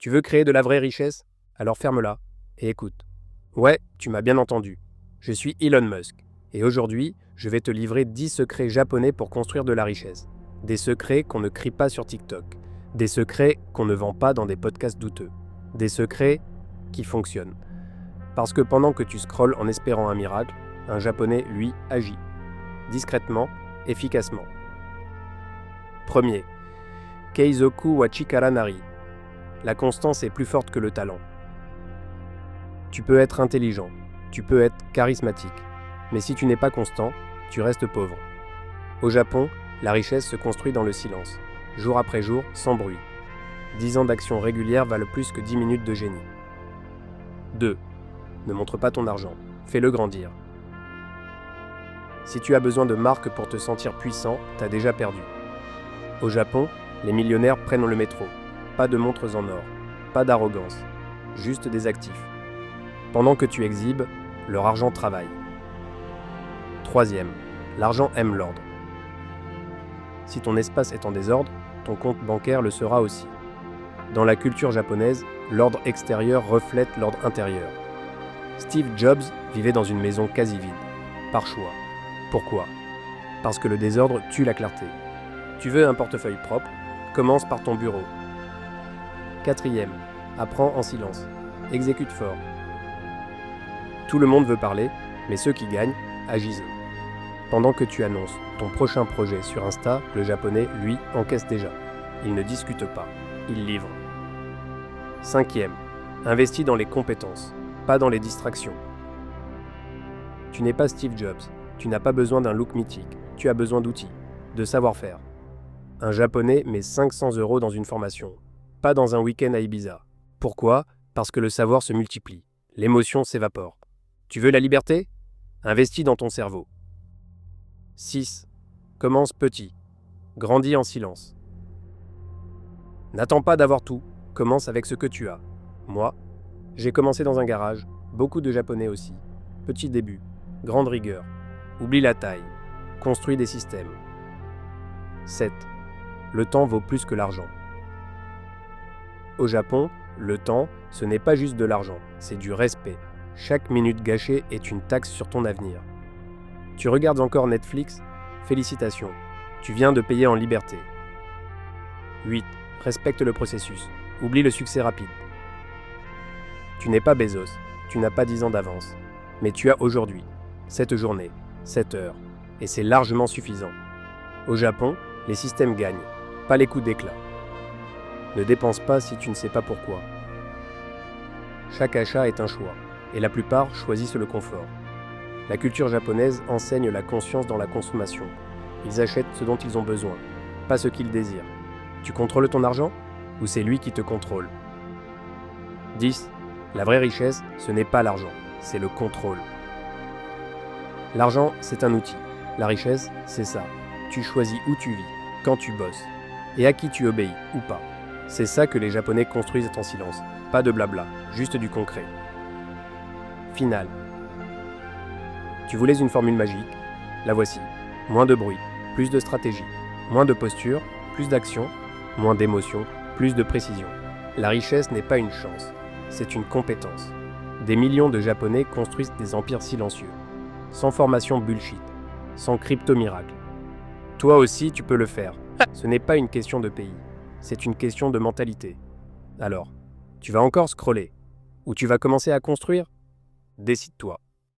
Tu veux créer de la vraie richesse? Alors ferme-la et écoute. Ouais, tu m'as bien entendu. Je suis Elon Musk. Et aujourd'hui, je vais te livrer 10 secrets japonais pour construire de la richesse. Des secrets qu'on ne crie pas sur TikTok. Des secrets qu'on ne vend pas dans des podcasts douteux. Des secrets qui fonctionnent. Parce que pendant que tu scrolles en espérant un miracle, un japonais, lui, agit. Discrètement, efficacement. Premier. Keizoku wa chikara nari. La constance est plus forte que le talent. Tu peux être intelligent, tu peux être charismatique, mais si tu n'es pas constant, tu restes pauvre. Au Japon, la richesse se construit dans le silence, jour après jour, sans bruit. 10 ans d'action régulière valent plus que 10 minutes de génie. 2. Ne montre pas ton argent, fais-le grandir. Si tu as besoin de marques pour te sentir puissant, t'as déjà perdu. Au Japon, les millionnaires prennent le métro. Pas de montres en or, pas d'arrogance, juste des actifs. Pendant que tu exhibes, leur argent travaille. 3. L'argent aime l'ordre. Si ton espace est en désordre, ton compte bancaire le sera aussi. Dans la culture japonaise, l'ordre extérieur reflète l'ordre intérieur. Steve Jobs vivait dans une maison quasi vide, par choix. Pourquoi? Parce que le désordre tue la clarté. Tu veux un portefeuille propre? Commence par ton bureau. 4. Apprends en silence. Exécute fort. Tout le monde veut parler, mais ceux qui gagnent, agissent eux. Pendant que tu annonces ton prochain projet sur Insta, le japonais, lui, encaisse déjà. Il ne discute pas, il livre. 5. Investis dans les compétences, pas dans les distractions. Tu n'es pas Steve Jobs, tu n'as pas besoin d'un look mythique, tu as besoin d'outils, de savoir-faire. Un japonais met 500 € dans une formation, pas dans un week-end à Ibiza. Pourquoi? Parce que le savoir se multiplie, l'émotion s'évapore. Tu veux la liberté? Investis dans ton cerveau. 6. Commence petit. Grandis en silence. N'attends pas d'avoir tout. Commence avec ce que tu as. Moi, j'ai commencé dans un garage. Beaucoup de Japonais aussi. Petit début. Grande rigueur. Oublie la taille. Construis des systèmes. 7. Le temps vaut plus que l'argent. Au Japon, le temps, ce n'est pas juste de l'argent, c'est du respect. Chaque minute gâchée est une taxe sur ton avenir. Tu regardes encore Netflix? Félicitations, tu viens de payer en liberté. 8. Respecte le processus. Oublie le succès rapide. Tu n'es pas Bezos, tu n'as pas 10 ans d'avance. Mais tu as aujourd'hui, cette journée, cette heure. Et c'est largement suffisant. Au Japon, les systèmes gagnent, pas les coups d'éclat. Ne dépense pas si tu ne sais pas pourquoi. Chaque achat est un choix. Et la plupart choisissent le confort. La culture japonaise enseigne la conscience dans la consommation. Ils achètent ce dont ils ont besoin, pas ce qu'ils désirent. Tu contrôles ton argent? Ou c'est lui qui te contrôle? 10. La vraie richesse, ce n'est pas l'argent, c'est le contrôle. L'argent, c'est un outil. La richesse, c'est ça. Tu choisis où tu vis, quand tu bosses, et à qui tu obéis ou pas. C'est ça que les Japonais construisent en silence. Pas de blabla, juste du concret. Finale. Tu voulais une formule magique? La voici. Moins de bruit, plus de stratégie. Moins de posture, plus d'action. Moins d'émotion, plus de précision. La richesse n'est pas une chance, c'est une compétence. Des millions de Japonais construisent des empires silencieux. Sans formation bullshit, sans crypto-miracle. Toi aussi, tu peux le faire. Ce n'est pas une question de pays, c'est une question de mentalité. Alors, tu vas encore scroller? Ou tu vas commencer à construire? Décide-toi.